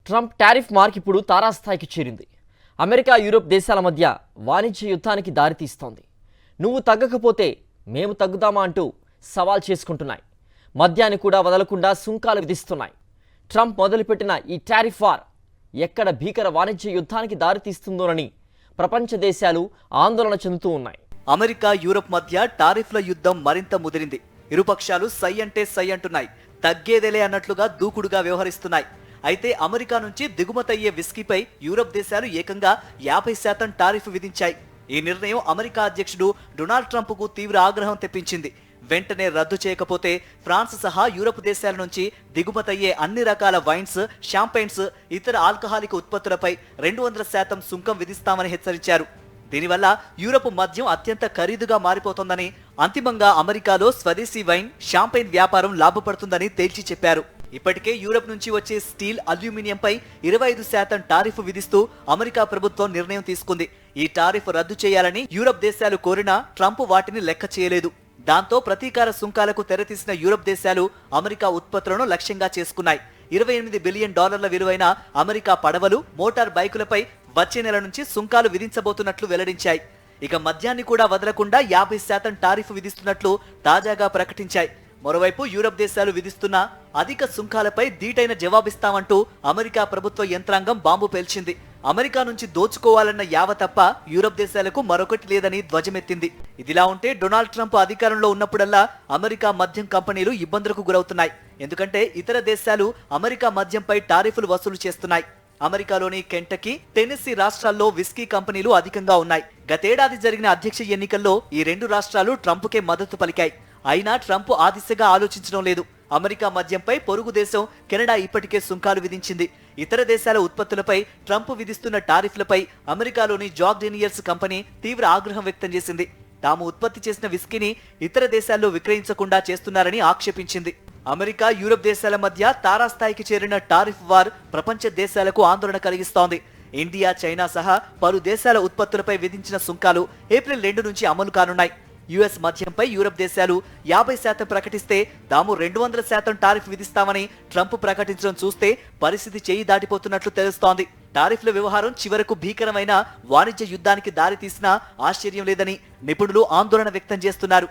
Trump tariff mark ఇప్పుడు తారాస్థాయికి చేరింది. అమెరికా, యూరోప్ దేశాల మధ్య వాణిజ్య యుద్ధానికి దారితీస్తోంది. నువ్వు తగ్గకపోతే మేము తగ్గుదామా అంటూ సవాల్ చేసుకుంటున్నాయి. మద్యాన్ని కూడా వదలకుండా సుంకాలు విధిస్తున్నాయి. ట్రంప్ మొదలుపెట్టిన ఈ టారిఫ్ వార్ ఎక్కడ భీకర వాణిజ్య యుద్ధానికి దారితీస్తుందోనని ప్రపంచ దేశాలు ఆందోళన చెందుతూ ఉన్నాయి. అమెరికా, యూరోప్ మధ్య టారిఫ్ల యుద్ధం మరింత ముదిరింది. ఇరుపక్షాలు సై అంటే సై అంటున్నాయి. తగ్గేదేలే అన్నట్లుగా దూకుడుగా వ్యవహరిస్తున్నాయి. అయితే అమెరికా నుంచి దిగుమతయ్యే విస్కీపై యూరప్ దేశాలు ఏకంగా 50% టారిఫ్ విధించాయి. ఈ నిర్ణయం అమెరికా అధ్యక్షుడు డొనాల్డ్ ట్రంప్కు తీవ్ర ఆగ్రహం తెప్పించింది. వెంటనే రద్దు చేయకపోతే ఫ్రాన్స్ సహా యూరప్ దేశాల నుంచి దిగుమతయ్యే అన్ని రకాల వైన్స్, షాంపైన్స్, ఇతర ఆల్కహాలిక్ ఉత్పత్తులపై 200% సుంకం విధిస్తామని హెచ్చరించారు. దీనివల్ల యూరప్ మద్యం అత్యంత ఖరీదుగా మారిపోతోందని, అంతిమంగా అమెరికాలో స్వదేశీ వైన్, షాంపైన్ వ్యాపారం లాభపడుతుందని తేల్చి చెప్పారు. ఇప్పటికే యూరప్ నుంచి వచ్చే స్టీల్, అల్యూమినియంపై 25% టారిఫ్ విధిస్తూ అమెరికా ప్రభుత్వం నిర్ణయం తీసుకుంది. ఈ టారిఫ్ రద్దు చేయాలని యూరప్ దేశాలు కోరినా ట్రంప్ వాటిని లెక్క చేయలేదు. దాంతో ప్రతీకార సుంకాలకు తెరతీసిన యూరప్ దేశాలు అమెరికా ఉత్పత్తులను లక్ష్యంగా చేసుకున్నాయి. $28 బిలియన్ విలువైన అమెరికా పడవలు, మోటార్ బైకులపై వచ్చే నెల నుంచి సుంకాలు విధించబోతున్నట్లు వెల్లడించాయి. ఇక మద్యాన్ని కూడా వదలకుండా 50% టారిఫ్ విధిస్తున్నట్లు తాజాగా ప్రకటించాయి. మరోవైపు యూరప్ దేశాలు విధిస్తున్న అధిక సుంకాలపై ధీటైన జవాబిస్తామంటూ అమెరికా ప్రభుత్వ యంత్రాంగం బాంబు పేల్చింది. అమెరికా నుంచి దోచుకోవాలన్న యావ తప్ప యూరప్ దేశాలకు మరొకటి లేదని ధ్వజమెత్తింది. ఇదిలా ఉంటే డొనాల్డ్ ట్రంప్ అధికారంలో ఉన్నప్పుడల్లా అమెరికా మద్యం కంపెనీలు ఇబ్బందులకు గురవుతున్నాయి. ఎందుకంటే ఇతర దేశాలు అమెరికా మద్యంపై టారిఫ్లు వసూలు చేస్తున్నాయి. అమెరికాలోని కెంటకీ, టెన్నెస్సీ రాష్ట్రాల్లో విస్కీ కంపెనీలు అధికంగా ఉన్నాయి. గతేడాది జరిగిన అధ్యక్ష ఎన్నికల్లో ఈ రెండు రాష్ట్రాలు ట్రంప్కే మద్దతు పలికాయి. అయినా ట్రంప్ ఆ దిశగా ఆలోచించడం లేదు. అమెరికా మద్యంపై పొరుగు దేశం కెనడా ఇప్పటికే సుంకాలు విధించింది. ఇతర దేశాల ఉత్పత్తులపై ట్రంప్ విధిస్తున్న టారిఫ్లపై అమెరికాలోని జాక్ డేనియల్స్ కంపెనీ తీవ్ర ఆగ్రహం వ్యక్తం చేసింది. తాము ఉత్పత్తి చేసిన విస్కీని ఇతర దేశాల్లో విక్రయించకుండా చేస్తున్నారని ఆక్షేపించింది. అమెరికా, యూరప్ దేశాల మధ్య తారాస్థాయికి చేరిన టారిఫ్ వార్ ప్రపంచ దేశాలకు ఆందోళన కలిగిస్తోంది. ఇండియా, చైనా సహా పలు దేశాల ఉత్పత్తులపై విధించిన సుంకాలు ఏప్రిల్ 2 నుంచి అమలు కానున్నాయి. యుఎస్ మద్యంపై యూరప్ దేశాలు 50% ప్రకటిస్తే తాము 200% టారిఫ్ విధిస్తామని ట్రంప్ ప్రకటించడం చూస్తే పరిస్థితి చేయి దాటిపోతున్నట్లు తెలుస్తోంది. టారిఫ్ల వ్యవహారం చివరకు భీకరమైన వాణిజ్య యుద్ధానికి దారితీసినా ఆశ్చర్యం లేదని నిపుణులు ఆందోళన వ్యక్తం చేస్తున్నారు.